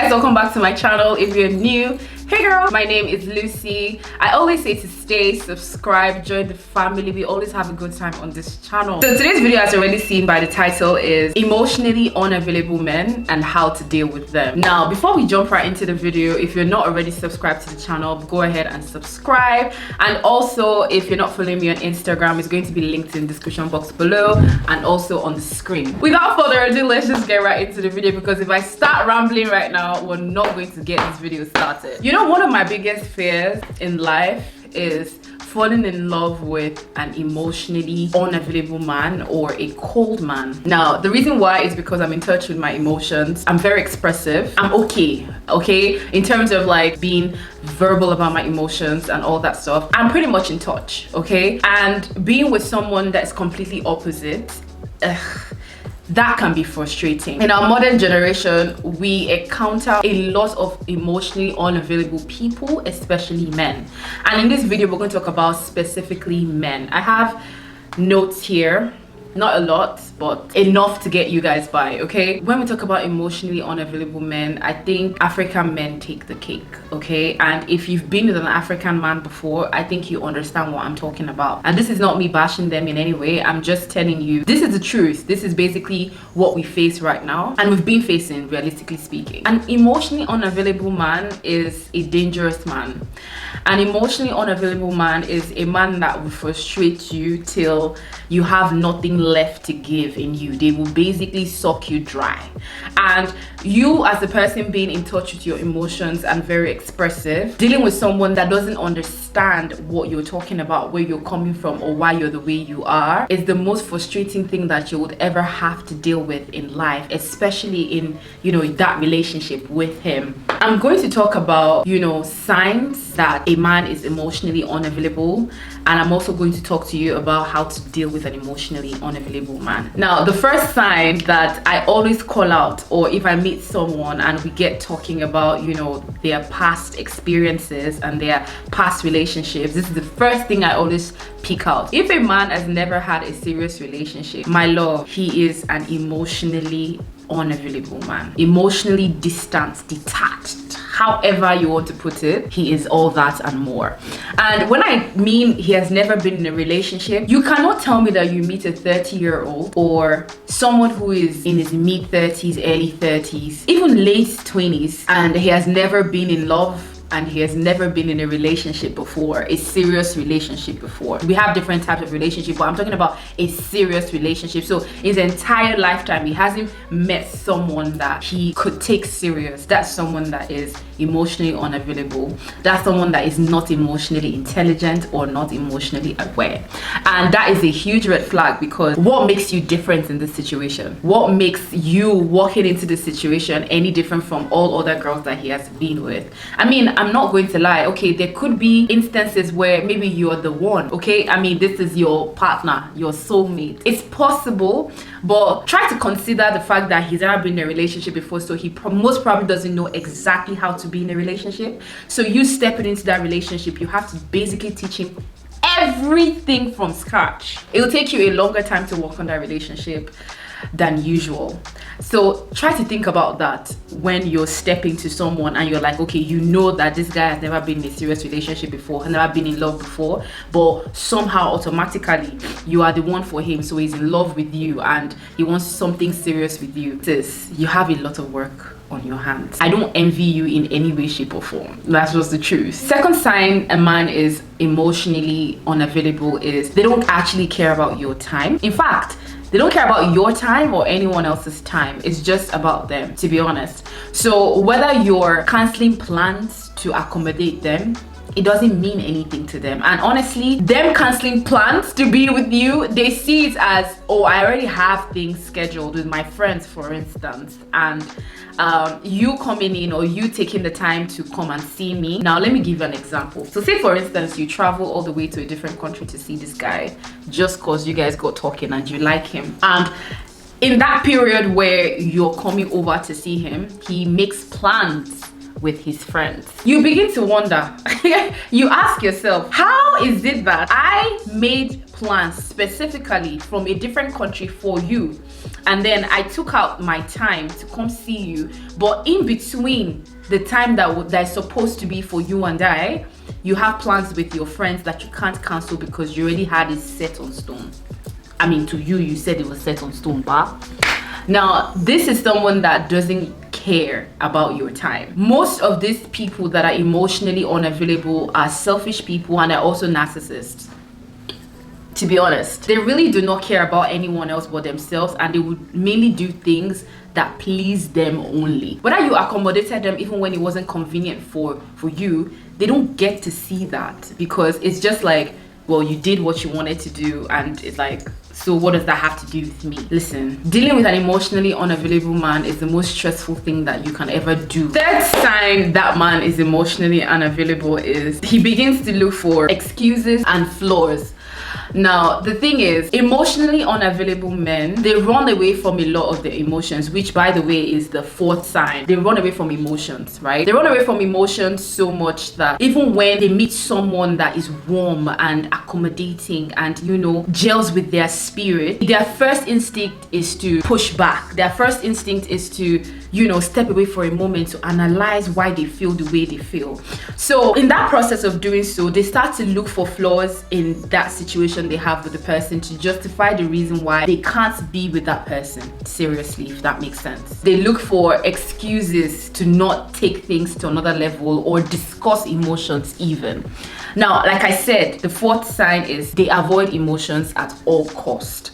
guys, welcome back to my channel. If you're new, hey girl, my name is Lucy. I always say to stay, subscribe, join the family. We always have a good time on this channel. So today's video, as already seen by the title, is emotionally unavailable men and how to deal with them. Now, before we jump right into the video, if you're not already subscribed to the channel, go ahead and subscribe. And also, if you're not following me on Instagram, it's going to be linked in the description box below and also on the screen. Without further ado, let's just get right into the video, because if I start rambling right now, we're not going to get this video started. You know, one of my biggest fears in life is falling in love with an emotionally unavailable man or a cold man. Now, the reason why is because I'm in touch with my emotions. I'm very expressive. I'm okay in terms of like being verbal about my emotions and all that stuff. I'm pretty much in touch, okay? And being with someone that's completely opposite, that can be frustrating. In our modern generation, we encounter a lot of emotionally unavailable people, especially men. And in this video, we're going to talk about specifically men. I have notes here, not a lot, but enough to get you guys by, okay? When we talk about emotionally unavailable men, I think African men take the cake, okay? And if you've been with an African man before, I think you understand what I'm talking about. And this is not me bashing them in any way. I'm just telling you, this is the truth. This is basically what we face right now, and we've been facing, realistically speaking. An emotionally unavailable man is a dangerous man. An emotionally unavailable man is a man that will frustrate you till you have nothing left to give in you. They will basically suck you dry. And you, as a person being in touch with your emotions and very expressive, dealing with someone that doesn't understand what you're talking about, where you're coming from, or why you're the way you are, is the most frustrating thing that you would ever have to deal with in life, especially in, you know, that relationship with him. I'm going to talk about, you know, signs that a man is emotionally unavailable, and I'm also going to talk to you about how to deal with an emotionally unavailable man. Now, the first sign that I always call out, or if I meet someone and we get talking about, you know, their past experiences and their past relationships, this is the first thing I always pick out. If a man has never had a serious relationship, my love, he is an emotionally unavailable man. Emotionally distant, detached, however you want to put it, he is all that and more. And when I mean he has never been in a relationship, you cannot tell me that you meet a 30-year-old or someone who is in his mid-30s, early 30s, even late 20s, and he has never been in love and he has never been in a relationship before, a serious relationship before. We have different types of relationship, but I'm talking about a serious relationship. So his entire lifetime, he hasn't met someone that he could take serious. That's someone that is emotionally unavailable. That's someone that is not emotionally intelligent or not emotionally aware. And that is a huge red flag, because what makes you different in this situation? What makes you walking into this situation any different from all other girls that he has been with? I mean, I'm not going to lie, okay, there could be instances where maybe you're the one, okay? I mean, this is your partner, your soulmate. It's possible, but try to consider the fact that he's never been in a relationship before, so he most probably doesn't know exactly how to be in a relationship. So you stepping into that relationship, you have to basically teach him everything from scratch. It will take you a longer time to work on that relationship than usual. So try to think about that when you're stepping to someone and you're like, okay, you know that this guy has never been in a serious relationship before, has never been in love before, but somehow automatically you are the one for him, so he's in love with you and he wants something serious with you. Sis, you have a lot of work on your hands. I don't envy you in any way, shape or form. That's just the truth. Second sign a man is emotionally unavailable is they don't actually care about your time. In fact, they don't care about your time or anyone else's time. It's just about them, to be honest. So whether you're canceling plans to accommodate them, it doesn't mean anything to them. And honestly, them canceling plans to be with you, they see it as, oh, I already have things scheduled with my friends, for instance, and you coming in or you taking the time to come and see me. Now let me give you an example. So say for instance you travel all the way to a different country to see this guy just cause you guys got talking and you like him, and in that period where you're coming over to see him, he makes plans with his friends. You begin to wonder, you ask yourself, how is it that I made plans specifically from a different country for you, and then I took out my time to come see you, but in between the time that's supposed to be for you and I, you have plans with your friends that you can't cancel because you already had it set on stone. I mean, to you said it was set on stone, but now this is someone that doesn't care about your time. Most of these people that are emotionally unavailable are selfish people, and are also narcissists. To be honest, they really do not care about anyone else but themselves, and they would mainly do things that please them only. Whether you accommodated them even when it wasn't convenient for you, they don't get to see that, because it's just like, well, you did what you wanted to do, and it's like, so what does that have to do with me? Listen, dealing with an emotionally unavailable man is the most stressful thing that you can ever do. Third sign that man is emotionally unavailable is he begins to look for excuses and flaws. Now, the thing is, emotionally unavailable men, they run away from a lot of their emotions, which, by the way, is the fourth sign. They run away from emotions, right? They run away from emotions so much that even when they meet someone that is warm and accommodating and, you know, gels with their spirit, their first instinct is to push back. Their first instinct is to, you know, step away for a moment to analyze why they feel the way they feel. So in that process of doing so, they start to look for flaws in that situation they have with the person to justify the reason why they can't be with that person. Seriously, if that makes sense. They look for excuses to not take things to another level or discuss emotions even. Now, like I said, the fourth sign is they avoid emotions at all cost.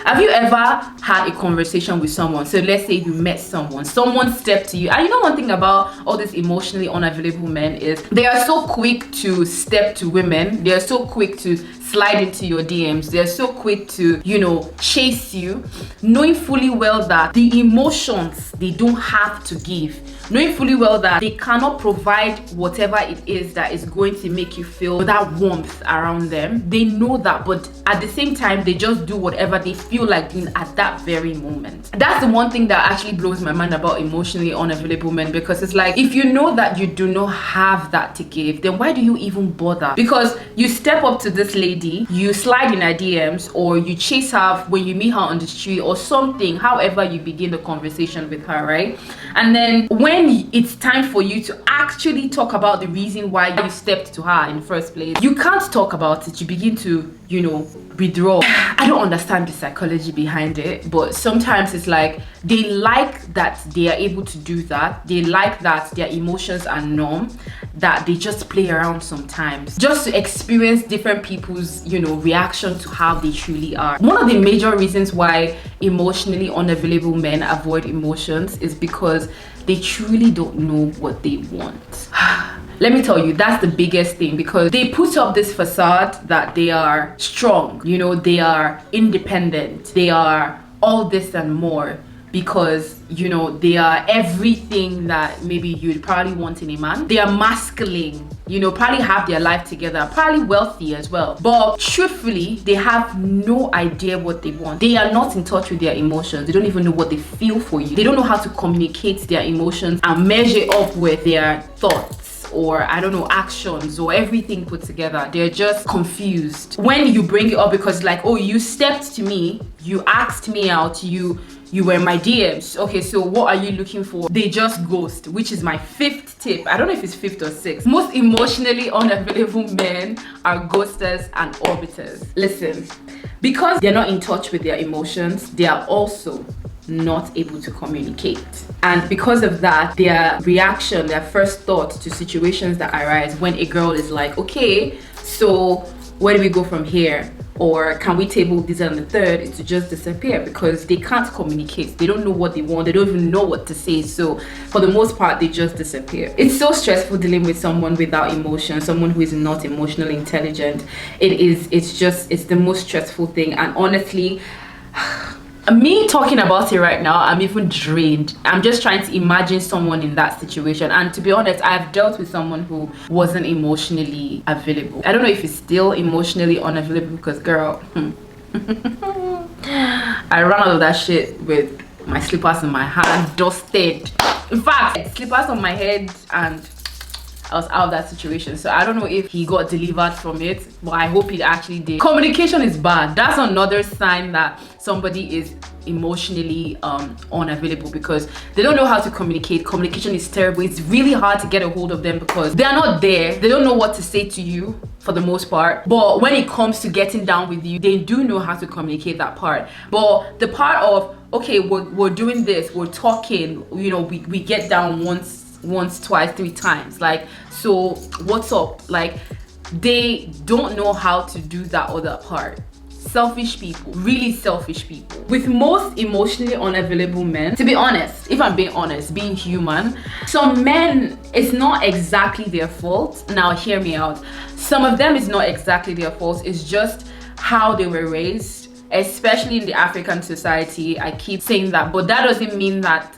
Have you ever had a conversation with someone? So let's say you met someone stepped to you, and you know one thing about all these emotionally unavailable men is they are so quick to step to women. They are so quick to slide into your DMs. They're so quick to, you know, chase you, knowing fully well that the emotions they don't have to give, knowing fully well that they cannot provide whatever it is that is going to make you feel that warmth around them. They know that, but at the same time, they just do whatever they feel like doing at that very moment. That's the one thing that actually blows my mind about emotionally unavailable men, because it's like, if you know that you do not have that to give, then why do you even bother? Because you step up to this lady, you slide in her DMs, or you chase her when you meet her on the street or something, however you begin the conversation with her, right? And then when it's time for you to actually talk about the reason why you stepped to her in the first place, you can't talk about it. You begin to, you know, withdraw. I don't understand the psychology behind it, but sometimes it's like they like that they are able to do that. They like that their emotions are numb, that they just play around sometimes just to experience different people's, you know, reaction to how they truly are. One of the major reasons why emotionally unavailable men avoid emotions is because they truly don't know what they want. Let me tell you, that's the biggest thing, because they put up this facade that they are strong, you know, they are independent, they are all this and more, because, you know, they are everything that maybe you'd probably want in a man. They are masculine, you know, probably have their life together, probably wealthy as well, but truthfully, they have no idea what they want. They are not in touch with their emotions. They don't even know what they feel for you. They don't know how to communicate their emotions and measure up with their thoughts, or I don't know, actions, or everything put together. They're just confused when you bring it up, because like, oh, you stepped to me, you asked me out, you were in my DMs. Okay, so what are you looking for? They just ghost, which is my fifth tip. I don't know if it's fifth or sixth. Most emotionally unavailable men are ghosters and orbiters. Listen, because they're not in touch with their emotions, they are also not able to communicate, and because of that, their reaction, their first thought to situations that arise when a girl is like, okay, so where do we go from here, or can we table this and the third, is to just disappear, because they can't communicate. They don't know what they want. They don't even know what to say. So for the most part, they just disappear. It's so stressful dealing with someone without emotion, someone who is not emotionally intelligent. It's the most stressful thing. And honestly, me talking about it right now, I'm even drained. I'm just trying to imagine someone in that situation, and to be honest, I've dealt with someone who wasn't emotionally available. I don't know if it's still emotionally unavailable, because girl, I ran out of that shit with my slippers in my hand, dusted. In fact, slippers on my head, and I was out of that situation. So I don't know if he got delivered from it, but I hope he actually did. Communication is bad. That's another sign that somebody is emotionally unavailable, because they don't know how to communicate. Communication is terrible. It's really hard to get a hold of them because they are not there. They don't know what to say to you for the most part. But when it comes to getting down with you, they do know how to communicate that part. But the part of, okay, we're doing this, we're talking, you know, we get down once, twice, 3 times, like, so what's up? Like, they don't know how to do that other part. Selfish people, really selfish people. With most emotionally unavailable men, to be honest, if I'm being honest, being human, some men, it's not exactly their fault. Now hear me out. Some of them is not exactly their fault. It's just how they were raised, especially in the African society. I keep saying that, but that doesn't mean that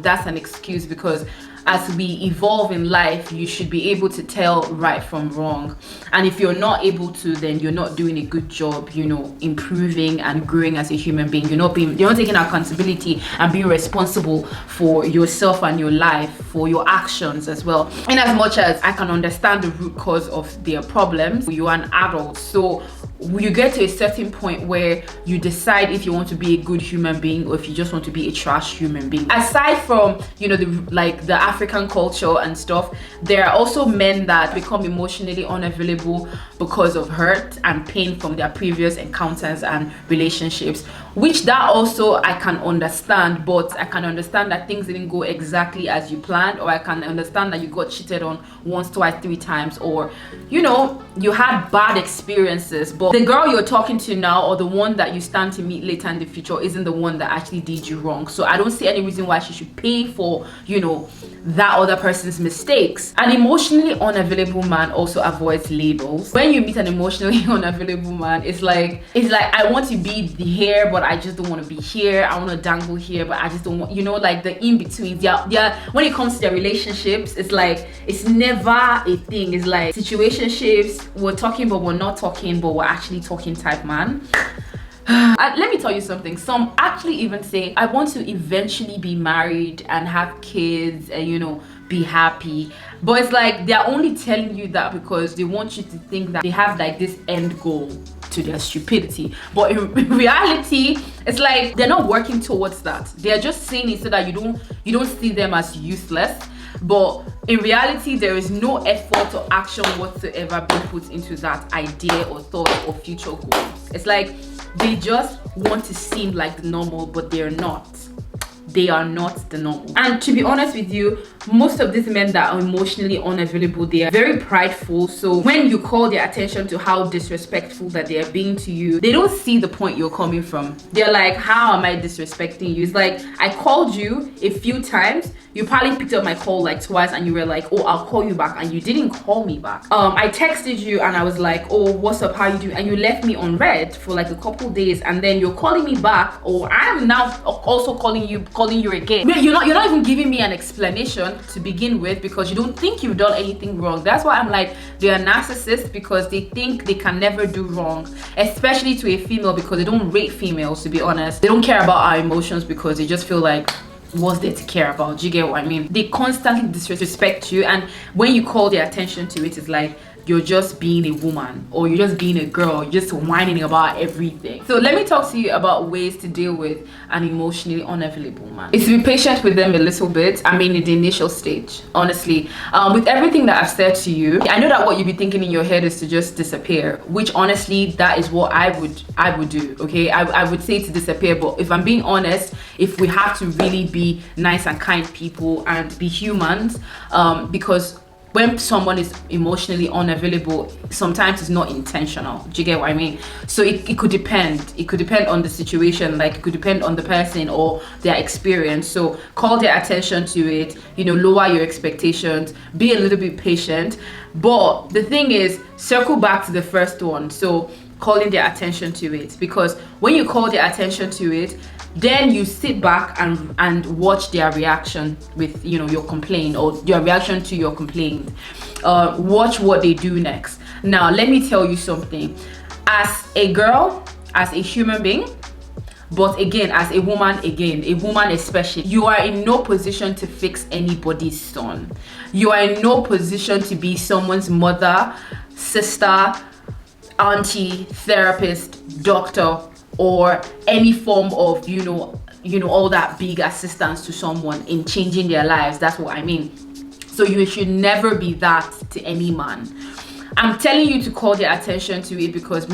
that's an excuse, because as we evolve in life, you should be able to tell right from wrong. And if you're not able to, then you're not doing a good job, you know, improving and growing as a human being. You're not taking accountability and being responsible for yourself and your life, for your actions as well. In as much as I can understand the root cause of their problems, you're an adult, so you get to a certain point where you decide if you want to be a good human being or if you just want to be a trash human being. Aside from, you know, the African culture and stuff, there are also men that become emotionally unavailable because of hurt and pain from their previous encounters and relationships, which that also I can understand. But I can understand that things didn't go exactly as you planned, or I can understand that you got cheated on once, twice, 3 times, or, you know, you had bad experiences. But the girl you're talking to now, or the one that you stand to meet later in the future, isn't the one that actually did you wrong. So I don't see any reason why she should pay for, you know, that other person's mistakes. An emotionally unavailable man also avoids labels. When you meet an emotionally unavailable man, it's like I want to be here, but I just don't want to be here. I want to dangle here, but I just don't want, you know, like the in-between. Yeah, when it comes to their relationships, it's like it's never a thing. It's like situationships, we're talking but we're not talking, but we're actually talking type man. Let me tell you something. Some actually even say, I want to eventually be married and have kids and, you know, be happy. But it's like they're only telling you that because they want you to think that they have like this end goal to their stupidity. But in reality, it's like they're not working towards that. They're just saying it so that you don't see them as useless. But in reality, there is no effort or action whatsoever being put into that idea or thought or future goal. It's like they just want to seem like the normal, but they're not. They are not the normal. And to be honest with you, most of these men that are emotionally unavailable, they are very prideful. So when you call their attention to how disrespectful that they are being to you, they don't see the point you're coming from. They're like, how am I disrespecting you? It's like, I called you a few times. You probably picked up my call like twice and you were like, oh, I'll call you back, and you didn't call me back. I texted you and I was like, oh, what's up, how you doing? And you left me on read for like a couple days, and then you're calling me back, or I am now also calling you again. You're not even giving me an explanation to begin with, because you don't think you've done anything wrong. That's why I'm like, they're narcissists, because they think they can never do wrong, especially to a female, because they don't rate females, to be honest. They don't care about our emotions because they just feel like, what's there to care about? Do you get what I mean? They constantly disrespect you, and when you call their attention to it, it's like you're just being a woman, or you're just being a girl, you're just whining about everything. So let me talk to you about ways to deal with an emotionally unavailable man. It's to be patient with them a little bit. I mean, in the initial stage, honestly. With everything that I've said to you, I know that what you'd be thinking in your head is to just disappear, which honestly, that is what I would do, okay? I would say to disappear, but if I'm being honest, if we have to really be nice and kind people and be humans, because when someone is emotionally unavailable, sometimes it's not intentional. Do you get what I mean? So it could depend. It could depend on the situation. Like, it could depend on the person or their experience. So call their attention to it, you know, lower your expectations, be a little bit patient. But the thing is, circle back to the first one. So calling their attention to it, because when you call their attention to it, then you sit back and watch their reaction with, you know, your complaint, or your reaction to your complaint. Watch what they do next. Now let me tell you something. As a girl, as a human being, But again, as a woman, especially, you are in no position to fix anybody's son. You are in no position to be someone's mother, sister, auntie, therapist, doctor, or any form of, you know, all that big assistance to someone in changing their lives. That's what I mean. So you should never be that to any man. I'm telling you to call their attention to it because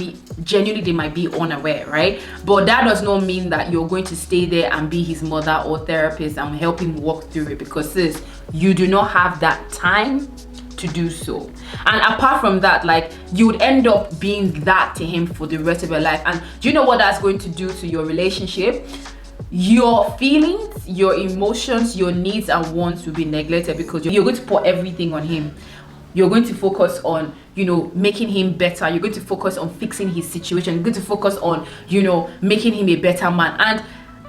genuinely they might be unaware, right? But that does not mean that you're going to stay there and be his mother or therapist and help him walk through it, because sis, you do not have that time to do so. And apart from that, like, you would end up being that to him for the rest of your life. And do you know what that's going to do to your relationship? Your feelings, your emotions, your needs and wants will be neglected because you're going to put everything on him. You're going to focus on, you know, making him better. You're going to focus on fixing his situation. You're going to focus on, you know, making him a better man. And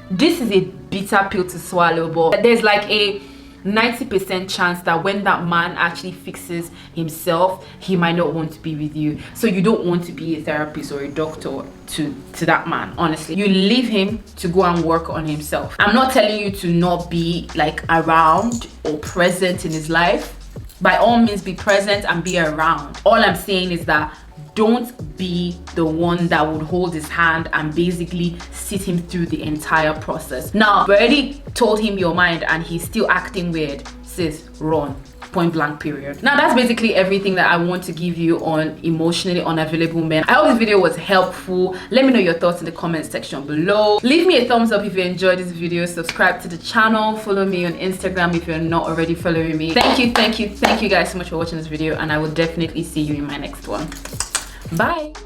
this is a bitter pill to swallow, but there's like a 90% chance that when that man actually fixes himself, he might not want to be with you. So you don't want to be a therapist or a doctor to that man. Honestly, you leave him to go and work on himself. I'm not telling you to not be like around or present in his life. By all means, be present and be around. All I'm saying is that don't be the one that would hold his hand and basically sit him through the entire process. Now, we already told him your mind and he's still acting weird. Sis, run. Point blank, period. Now, that's basically everything that I want to give you on emotionally unavailable men. I hope this video was helpful. Let me know your thoughts in the comment section below. Leave me a thumbs up if you enjoyed this video. Subscribe to the channel. Follow me on Instagram if you're not already following me. Thank you guys so much for watching this video, and I will definitely see you in my next one. Bye.